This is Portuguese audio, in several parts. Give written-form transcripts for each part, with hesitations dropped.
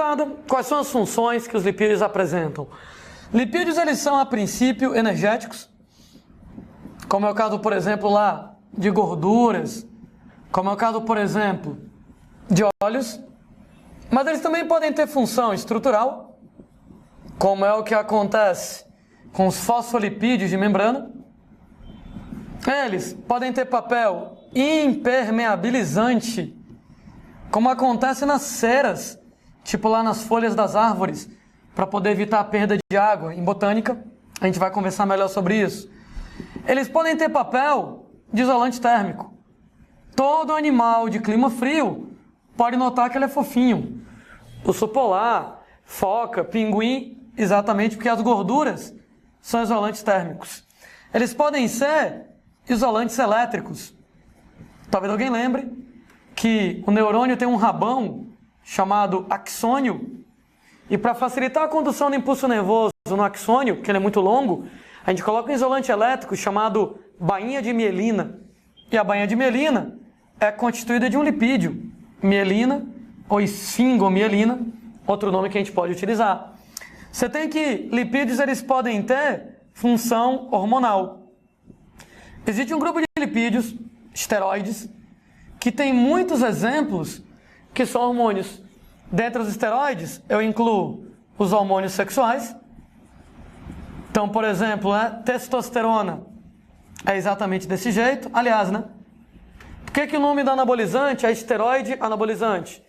moçada, quais são as funções que os lipídios apresentam? Lipídios, eles são, a princípio, energéticos, como é o caso, por exemplo, lá de gorduras, como é o caso, por exemplo, de óleos, mas eles também podem ter função estrutural, como é o que acontece com os fosfolipídios de membrana. Eles podem ter papel impermeabilizante, como acontece nas ceras, tipo lá nas folhas das árvores, para poder evitar a perda de água. Em botânica, a gente vai conversar melhor sobre isso. Eles podem ter papel de isolante térmico. Todo animal de clima frio pode notar que ele é fofinho. Urso polar, foca, pinguim, exatamente porque as gorduras são isolantes térmicos. Eles podem ser isolantes elétricos. Talvez alguém lembre que o neurônio tem um rabão chamado axônio, e para facilitar a condução do impulso nervoso no axônio, que ele é muito longo, a gente coloca um isolante elétrico chamado bainha de mielina. E a bainha de mielina é constituída de um lipídio, mielina ou esfingomielina, outro nome que a gente pode utilizar. Você tem que lipídios, eles podem ter função hormonal. Existe um grupo de lipídios, esteroides, que tem muitos exemplos que são hormônios. Dentre os esteroides, eu incluo os hormônios sexuais. Então, por exemplo, testosterona é exatamente desse jeito. Aliás, por que o nome do anabolizante é esteroide anabolizante?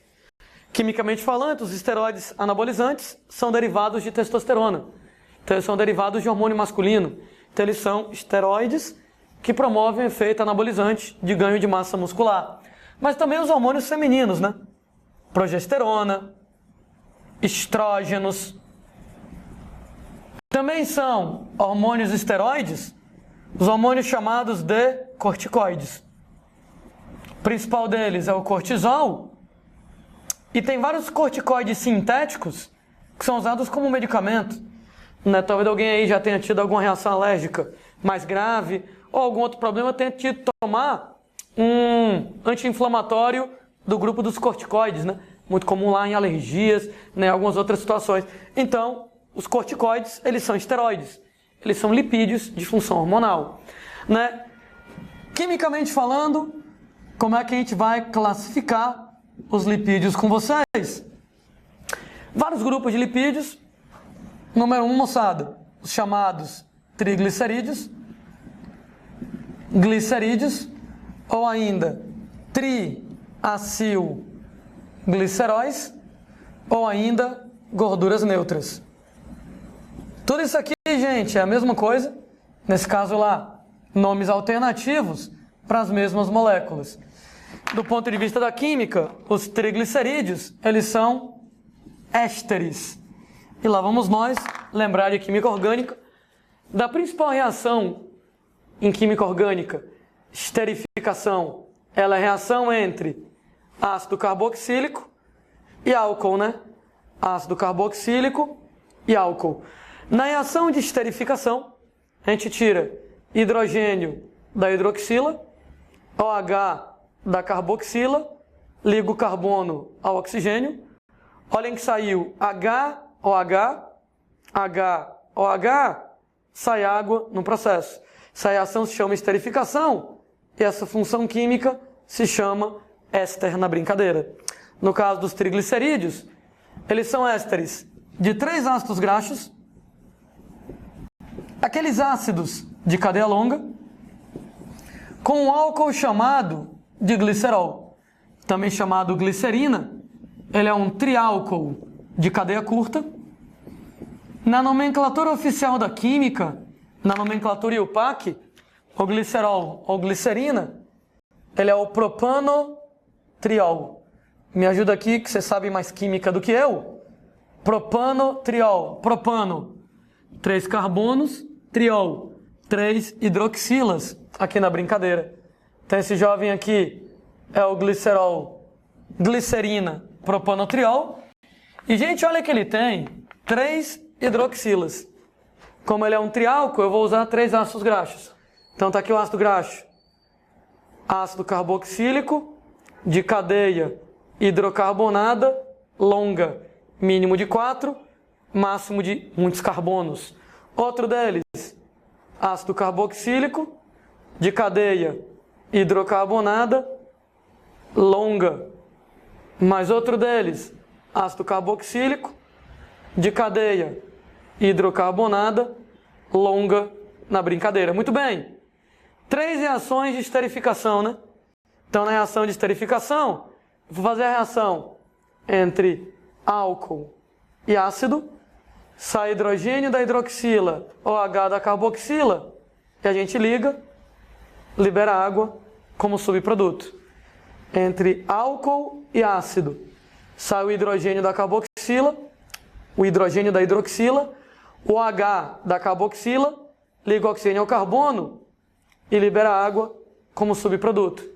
Quimicamente falando, os esteroides anabolizantes são derivados de testosterona. Então, eles são derivados de hormônio masculino. Então, eles são esteroides que promovem o efeito anabolizante de ganho de massa muscular. Mas também os hormônios femininos, Progesterona, estrógenos. Também são hormônios esteroides, os hormônios chamados de corticoides. O principal deles é o cortisol, e tem vários corticoides sintéticos que são usados como medicamento. Talvez alguém aí já tenha tido alguma reação alérgica mais grave, ou algum outro problema, tenha tido que tomar um anti-inflamatório do grupo dos corticoides, Muito comum lá em alergias, algumas outras situações. Então, os corticoides, eles são esteroides. Eles são lipídios de função hormonal. Quimicamente falando, como é que a gente vai classificar os lipídios com vocês? Vários grupos de lipídios. Número 1, moçada, os chamados triglicerídeos, glicerídeos, ou ainda triacilgliceróis, ou ainda gorduras neutras. Tudo isso aqui, gente, é a mesma coisa. Nesse caso lá, nomes alternativos para as mesmas moléculas. Do ponto de vista da química, os triglicerídeos, eles são ésteres. E lá vamos nós lembrar de química orgânica, da principal reação em química orgânica, esterificação. Ela é a reação entre ácido carboxílico e álcool, Ácido carboxílico e álcool. Na reação de esterificação, a gente tira hidrogênio da hidroxila, OH da carboxila, liga o carbono ao oxigênio. Olhem que saiu HOH, HOH, sai água no processo. Essa reação se chama esterificação e essa função química se chama éster na brincadeira. No caso dos triglicerídeos, eles são ésteres de 3 ácidos graxos, aqueles ácidos de cadeia longa, com um álcool chamado de glicerol, também chamado glicerina. Ele é um triálcool de cadeia curta. Na nomenclatura oficial da química, na nomenclatura IUPAC, o glicerol ou glicerina, ele é o propanotriol. Me ajuda aqui, que você sabe mais química do que eu. Propanotriol. Propano, 3 carbonos. Triol, 3 hidroxilas, aqui na brincadeira. Então esse jovem aqui é o glicerol, glicerina, propanotriol. E, gente, olha que ele tem 3 hidroxilas. Como ele é um triálcool, eu vou usar 3 ácidos graxos. Então está aqui o ácido graxo. Ácido carboxílico, de cadeia hidrocarbonada longa. mínimo de 4, máximo de muitos carbonos. Outro deles, ácido carboxílico, de cadeia hidrocarbonada, longa. Mais outro deles, ácido carboxílico, de cadeia hidrocarbonada, longa na brincadeira. Muito bem. 3 reações de esterificação, né? Então, na reação de esterificação, vou fazer a reação entre álcool e ácido, sai hidrogênio da hidroxila, OH da carboxila, e a gente liga, libera água como subproduto. Entre álcool e ácido, sai o hidrogênio da carboxila, o hidrogênio da hidroxila, o OH da carboxila, liga o oxigênio ao carbono e libera água como subproduto.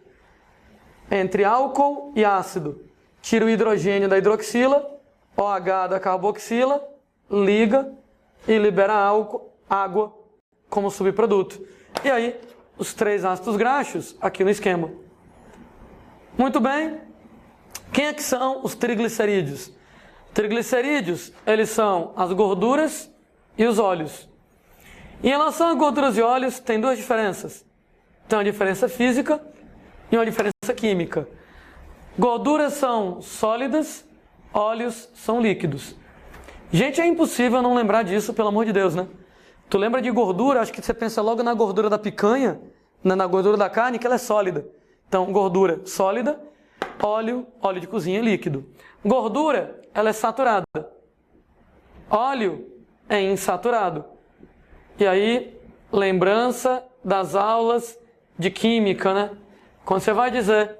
Entre álcool e ácido, tira o hidrogênio da hidroxila, OH da carboxila, liga e libera água como subproduto. E aí, os 3 ácidos graxos aqui no esquema. Muito bem. Quem é que são os triglicerídeos? Triglicerídeos, eles são as gorduras e os óleos. Em relação a gorduras e óleos, tem 2 diferenças. Tem uma diferença física e uma diferença química. Gorduras são sólidas, óleos são líquidos. Gente, é impossível não lembrar disso, pelo amor de Deus, né? Tu lembra de gordura, acho que você pensa logo na gordura da picanha, na gordura da carne, que ela é sólida. Então, gordura sólida, óleo de cozinha líquido. Gordura, ela é saturada. Óleo é insaturado. E aí, lembrança das aulas de química, né? Quando você vai dizer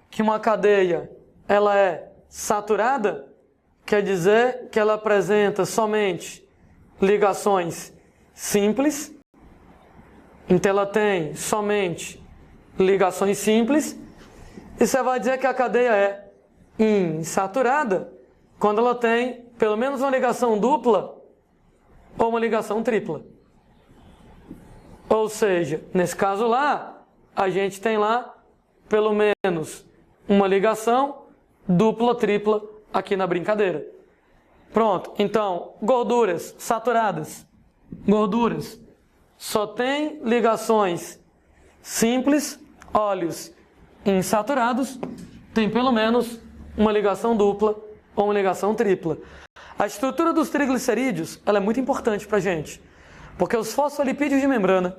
que uma cadeia ela é saturada, quer dizer que ela apresenta somente ligações simples. Então ela tem somente ligações simples. E você vai dizer que a cadeia é insaturada quando ela tem pelo menos uma ligação dupla ou uma ligação tripla. Ou seja, nesse caso lá, a gente tem lá pelo menos uma ligação dupla, tripla aqui na brincadeira. Pronto, então, gorduras saturadas. Gorduras só tem ligações simples, óleos insaturados, tem pelo menos uma ligação dupla ou uma ligação tripla. A estrutura dos triglicerídeos ela é muito importante para a gente, porque os fosfolipídios de membrana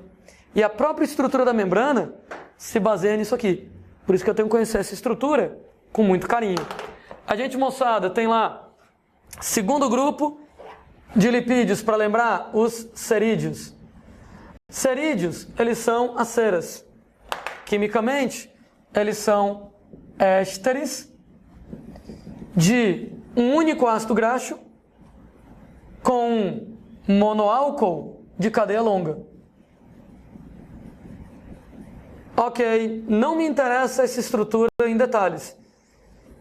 e a própria estrutura da membrana se baseia nisso aqui. Por isso que eu tenho que conhecer essa estrutura com muito carinho. A gente, moçada, tem lá segundo grupo de lipídios, para lembrar, os cerídeos. Cerídeos, eles são as ceras. Quimicamente, eles são ésteres de um único ácido graxo com um monoálcool de cadeia longa. Ok, não me interessa essa estrutura em detalhes.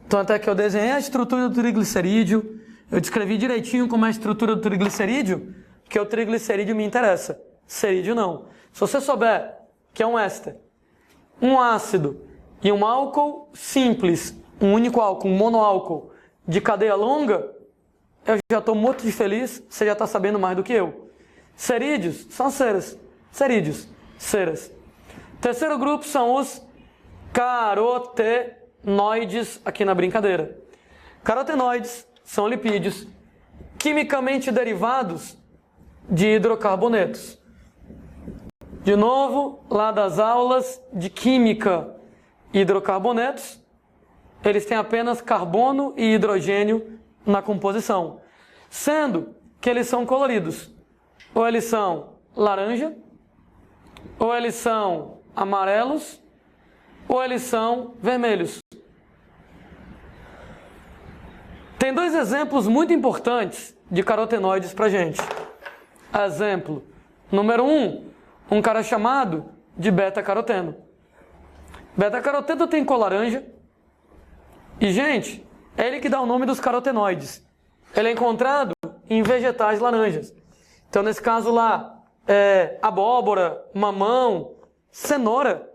Então até que eu desenhei a estrutura do triglicerídeo, eu descrevi direitinho como é a estrutura do triglicerídeo, porque o triglicerídeo me interessa, cerídeo não. Se você souber que é um éster, um ácido e um álcool simples, um único álcool, um monoálcool de cadeia longa, eu já estou muito feliz, você já está sabendo mais do que eu. Cerídeos são ceras, cerídeos, ceras. Terceiro grupo são os carotenoides, aqui na brincadeira. Carotenoides são lipídios quimicamente derivados de hidrocarbonetos. De novo, lá das aulas de química, hidrocarbonetos, eles têm apenas carbono e hidrogênio na composição, sendo que eles são coloridos. Ou eles são laranja, ou eles são amarelos, ou eles são vermelhos. Tem 2 exemplos muito importantes de carotenoides para a gente. Exemplo número 1, um cara chamado de beta-caroteno. Beta-caroteno tem cor laranja. E, gente, é ele que dá o nome dos carotenoides. Ele é encontrado em vegetais laranjas. Então, nesse caso lá, abóbora, mamão, cenoura.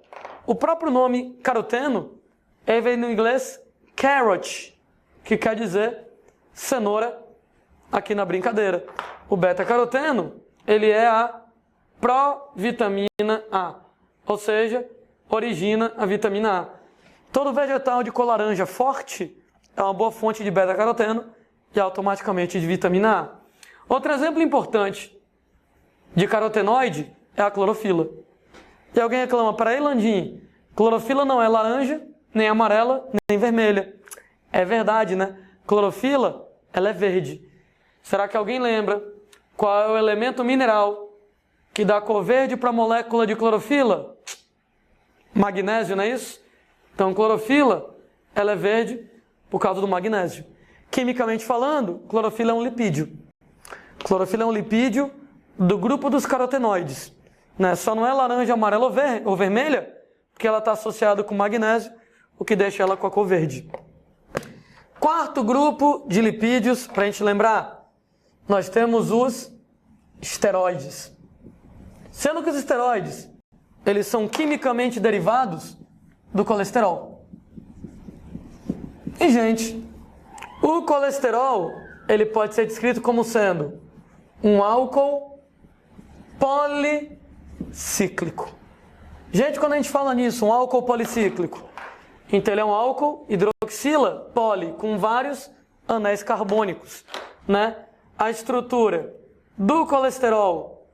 O próprio nome caroteno vem no inglês carrot, que quer dizer cenoura aqui na brincadeira. O beta-caroteno, ele é a provitamina A, ou seja, origina a vitamina A. Todo vegetal de cor laranja forte é uma boa fonte de beta-caroteno e automaticamente de vitamina A. Outro exemplo importante de carotenoide é a clorofila. E alguém reclama, peraí, Landim, clorofila não é laranja, nem amarela, nem vermelha. É verdade, né? Clorofila, ela é verde. Será que alguém lembra qual é o elemento mineral que dá cor verde para a molécula de clorofila? Magnésio, não é isso? Então, clorofila, ela é verde por causa do magnésio. Quimicamente falando, clorofila é um lipídio. Clorofila é um lipídio do grupo dos carotenoides. Né? Só não é laranja, amarela ou vermelha, porque ela está associada com magnésio, o que deixa ela com a cor verde. Quarto grupo de lipídios, para a gente lembrar, nós temos os esteroides. Sendo que os esteroides, eles são quimicamente derivados do colesterol. E, gente, o colesterol, ele pode ser descrito como sendo um álcool policíclico. Gente, quando a gente fala nisso, um álcool policíclico, então ele é um álcool hidroxila poli, com vários anéis carbônicos, né? A estrutura do colesterol,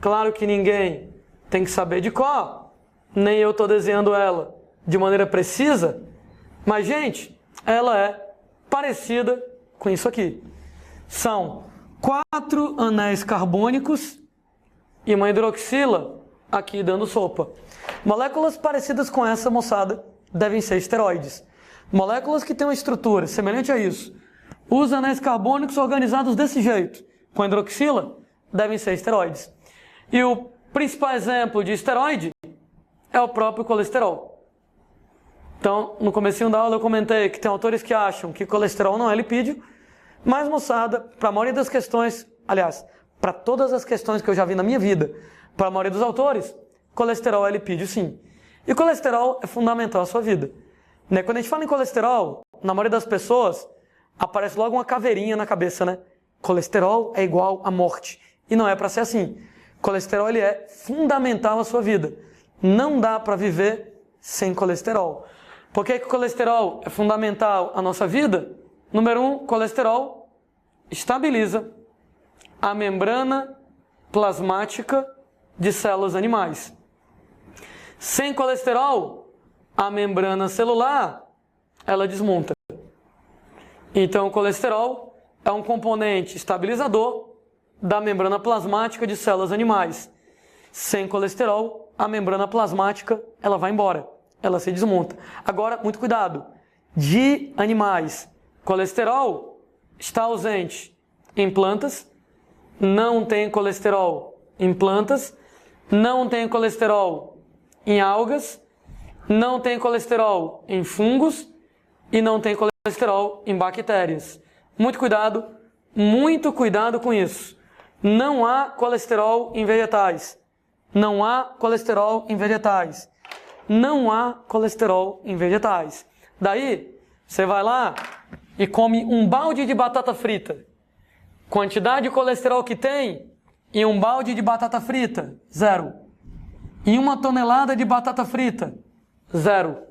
claro que ninguém tem que saber de cor, nem eu estou desenhando ela de maneira precisa, mas, gente, ela é parecida com isso aqui. São 4 anéis carbônicos e uma hidroxila aqui dando sopa. Moléculas parecidas com essa, moçada, devem ser esteroides. Moléculas que têm uma estrutura semelhante a isso, os anéis carbônicos organizados desse jeito, com hidroxila, devem ser esteroides. E o principal exemplo de esteroide é o próprio colesterol. Então, no comecinho da aula eu comentei que tem autores que acham que colesterol não é lipídio, mas, moçada, para a maioria das questões, aliás, para todas as questões que eu já vi na minha vida, para a maioria dos autores, colesterol é lipídio sim. E colesterol é fundamental à sua vida. Né? Quando a gente fala em colesterol, na maioria das pessoas, aparece logo uma caveirinha na cabeça, né? Colesterol é igual à morte. E não é para ser assim. Colesterol, ele é fundamental à sua vida. Não dá para viver sem colesterol. Por que o colesterol é fundamental à nossa vida? Número 1, colesterol estabiliza a membrana plasmática de células animais. Sem colesterol, a membrana celular, ela desmonta. Então, o colesterol é um componente estabilizador da membrana plasmática de células animais. Sem colesterol, a membrana plasmática, ela vai embora, ela se desmonta. Agora, muito cuidado, de animais. Colesterol está ausente em plantas, não tem colesterol em plantas, não tem colesterol em algas, não tem colesterol em fungos e não tem colesterol em bactérias. Muito cuidado com isso. Não há colesterol em vegetais. Não há colesterol em vegetais. Não há colesterol em vegetais. Daí, você vai lá e come um balde de batata frita. Quantidade de colesterol que tem em um balde de batata frita? 0. Em 1 tonelada de batata frita? 0.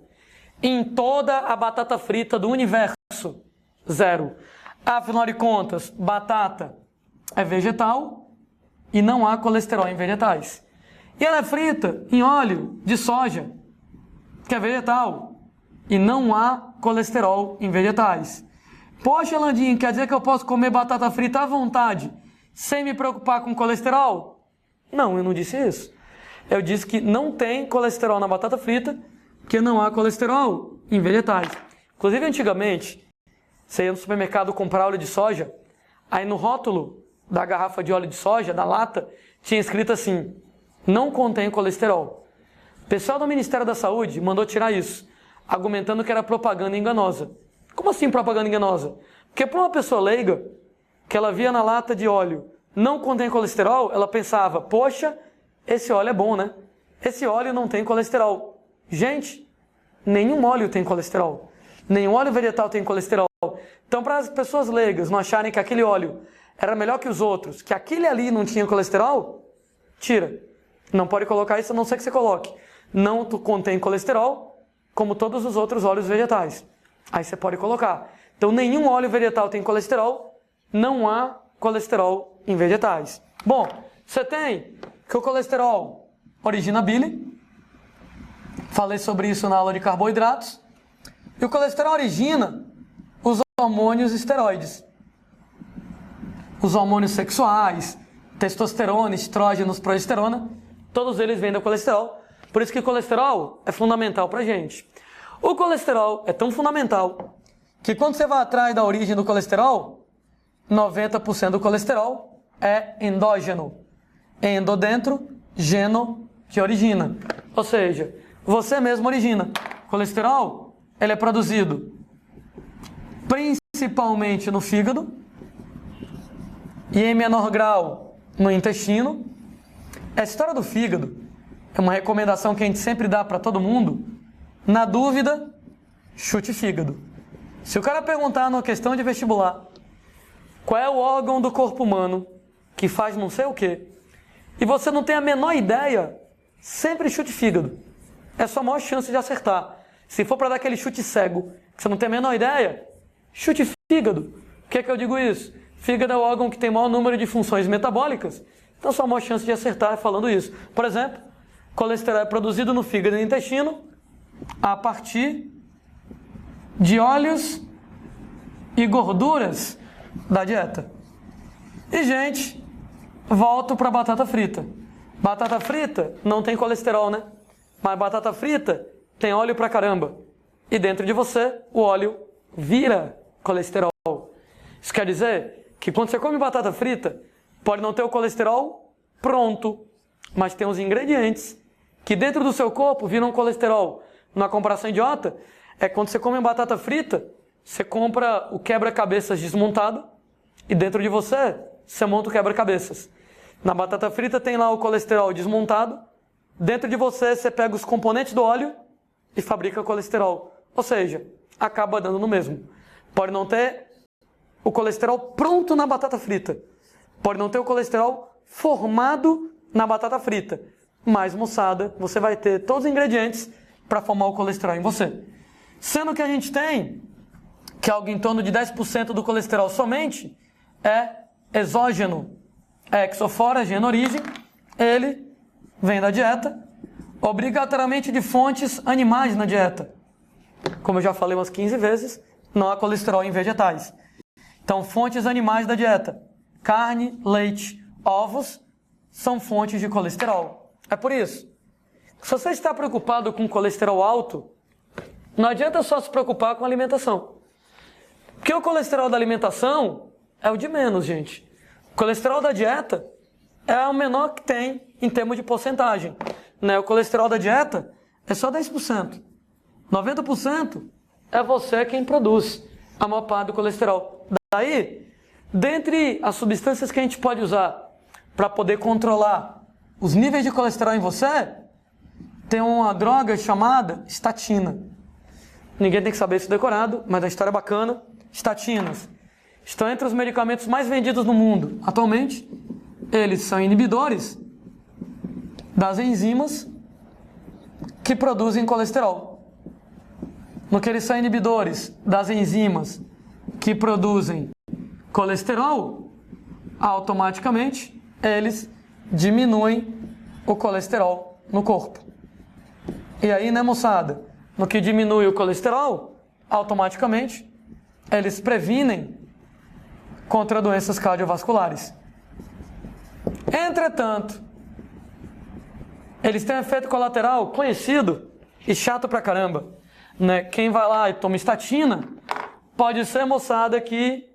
Em toda a batata frita do universo? 0. Afinal de contas, batata é vegetal e não há colesterol em vegetais. E ela é frita em óleo de soja, que é vegetal, e não há colesterol em vegetais. Poxa, Landinho, quer dizer que eu posso comer batata frita à vontade, sem me preocupar com colesterol? Não, eu não disse isso. Eu disse que não tem colesterol na batata frita, porque não há colesterol em vegetais. Inclusive, antigamente, você ia no supermercado comprar óleo de soja, aí no rótulo da garrafa de óleo de soja, da lata, tinha escrito assim: não contém colesterol. O pessoal do Ministério da Saúde mandou tirar isso, argumentando que era propaganda enganosa. Como assim propaganda enganosa? Porque para uma pessoa leiga, que ela via na lata de óleo, não contém colesterol, ela pensava, poxa, esse óleo é bom, né? Esse óleo não tem colesterol. Gente, nenhum óleo tem colesterol. Nenhum óleo vegetal tem colesterol. Então, para as pessoas leigas não acharem que aquele óleo era melhor que os outros, que aquele ali não tinha colesterol, tira. Não pode colocar isso, a não ser que você coloque. Não contém colesterol, como todos os outros óleos vegetais. Aí você pode colocar. Então, nenhum óleo vegetal tem colesterol, não há colesterol em vegetais. Bom, você tem que o colesterol origina bile. Falei sobre isso na aula de carboidratos. E o colesterol origina os hormônios esteroides. Os hormônios sexuais, testosterona, estrógenos, progesterona, todos eles vêm do colesterol. Por isso que o colesterol é fundamental para a gente. O colesterol é tão fundamental que quando você vai atrás da origem do colesterol, 90% do colesterol é endógeno. Endo dentro, geno que origina. Ou seja, você mesmo origina. O colesterol, ele é produzido principalmente no fígado e em menor grau no intestino. Essa história do fígado é uma recomendação que a gente sempre dá para todo mundo. Na dúvida, chute fígado. Se o cara perguntar numa questão de vestibular qual é o órgão do corpo humano que faz não sei o quê, e você não tem a menor ideia, sempre chute fígado. É a sua maior chance de acertar. Se for para dar aquele chute cego, que você não tem a menor ideia, chute fígado. Por que eu digo isso? Fígado é o órgão que tem o maior número de funções metabólicas, então a sua maior chance de acertar é falando isso. Por exemplo, colesterol é produzido no fígado e no intestino a partir de óleos e gorduras da dieta. E, gente, volto para batata frita. Batata frita não tem colesterol, né? Mas batata frita tem óleo pra caramba. E dentro de você, o óleo vira colesterol. Isso quer dizer que quando você come batata frita, pode não ter o colesterol pronto, mas tem os ingredientes que dentro do seu corpo viram colesterol. Na comparação idiota, é quando você come batata frita, você compra o quebra-cabeças desmontado e dentro de você, você monta o quebra-cabeças. Na batata frita tem lá o colesterol desmontado, dentro de você, você pega os componentes do óleo e fabrica colesterol. Ou seja, acaba dando no mesmo. Pode não ter o colesterol pronto na batata frita. Pode não ter o colesterol formado na batata frita. Mas, moçada, você vai ter todos os ingredientes para formar o colesterol em você. Sendo que a gente tem que algo em torno de 10% do colesterol somente é exógeno. É exofora, geno origem. Ele vem da dieta, obrigatoriamente de fontes animais na dieta. Como eu já falei umas 15 vezes, não há colesterol em vegetais. Então, fontes animais da dieta. Carne, leite, ovos são fontes de colesterol. É por isso. Se você está preocupado com colesterol alto, não adianta só se preocupar com a alimentação. Porque o colesterol da alimentação é o de menos, gente. O colesterol da dieta é o menor que tem em termos de porcentagem. Né? O colesterol da dieta é só 10%. 90% é você quem produz a maior parte do colesterol. Daí, dentre as substâncias que a gente pode usar para poder controlar os níveis de colesterol em você, tem uma droga chamada estatina. Ninguém tem que saber isso decorado, mas a história é bacana. Estatinas estão entre os medicamentos mais vendidos no mundo. Atualmente, eles são inibidores das enzimas que produzem colesterol. No que eles são inibidores das enzimas que produzem colesterol, automaticamente eles diminuem o colesterol no corpo. E aí, né, moçada? No que diminui o colesterol, automaticamente eles previnem contra doenças cardiovasculares. Entretanto, eles têm um efeito colateral conhecido e chato pra caramba. Né? Quem vai lá e toma estatina, pode ser, moçada, que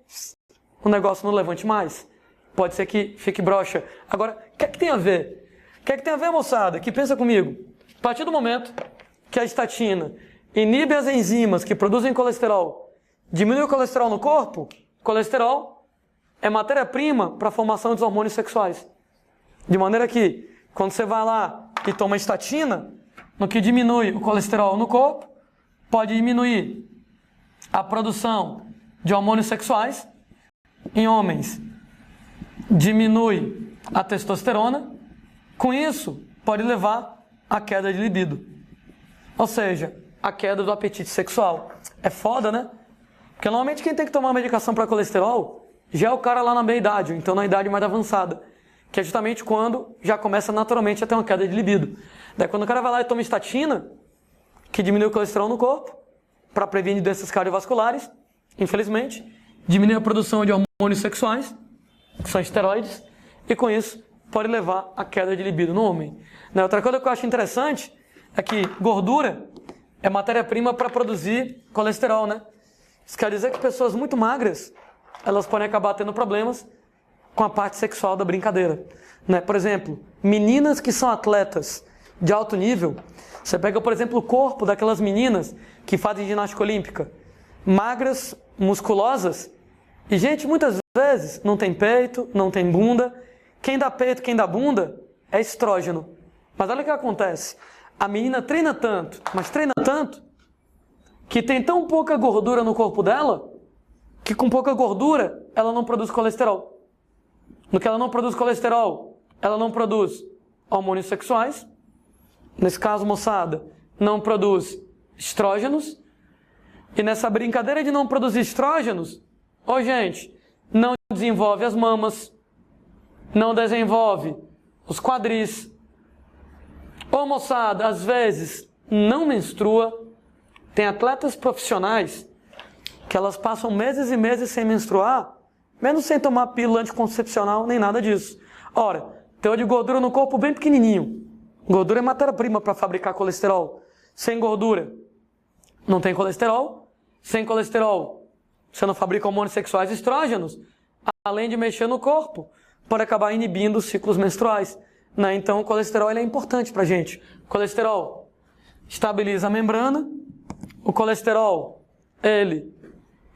o negócio não levante mais. Pode ser que fique broxa. Agora, o que é que tem a ver? O que é que tem a ver, moçada? Que pensa comigo. A partir do momento que a estatina inibe as enzimas que produzem colesterol, diminui o colesterol no corpo, colesterol é matéria-prima para a formação dos hormônios sexuais. De maneira que, quando você vai lá e toma estatina, no que diminui o colesterol no corpo, pode diminuir a produção de hormônios sexuais. Em homens, diminui a testosterona. Com isso, pode levar à queda de libido. Ou seja, a queda do apetite sexual. É foda, né? Porque normalmente quem tem que tomar medicação para colesterol já é o cara lá na meia-idade, ou então na idade mais avançada. Que é justamente quando já começa naturalmente a ter uma queda de libido. Daí quando o cara vai lá e toma estatina, que diminui o colesterol no corpo, para prevenir doenças cardiovasculares, infelizmente, diminui a produção de hormônios sexuais, que são esteroides, e com isso pode levar à queda de libido no homem. Outra coisa que eu acho interessante é que gordura é matéria-prima para produzir colesterol, né? Isso quer dizer que pessoas muito magras, elas podem acabar tendo problemas com a parte sexual da brincadeira, né? Por exemplo, meninas que são atletas de alto nível, você pega, por exemplo, o corpo daquelas meninas que fazem ginástica olímpica, magras, musculosas, e gente, muitas vezes, não tem peito, não tem bunda. Quem dá peito, quem dá bunda, é estrógeno. Mas olha o que acontece. A menina treina tanto, mas treina tanto, que tem tão pouca gordura no corpo dela, que com pouca gordura, ela não produz colesterol. No que ela não produz colesterol, ela não produz hormônios sexuais. Nesse caso, moçada, não produz estrógenos. E nessa brincadeira de não produzir estrógenos, gente, não desenvolve as mamas, não desenvolve os quadris. Moçada, às vezes não menstrua. Tem atletas profissionais que elas passam meses e meses sem menstruar, mesmo sem tomar pílula anticoncepcional, nem nada disso. Ora, teor de gordura no corpo bem pequenininho. Gordura é matéria-prima para fabricar colesterol. Sem gordura, não tem colesterol. Sem colesterol, você não fabrica hormônios sexuais e estrógenos. Além de mexer no corpo, pode acabar inibindo os ciclos menstruais. Né? Então, o colesterol ele é importante para a gente. O colesterol estabiliza a membrana. O colesterol, ele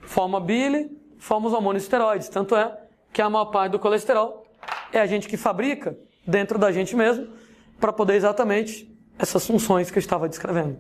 forma bile, forma os hormônios esteroides. Tanto é que a maior parte do colesterol é a gente que fabrica dentro da gente mesmo para poder exatamente essas funções que eu estava descrevendo.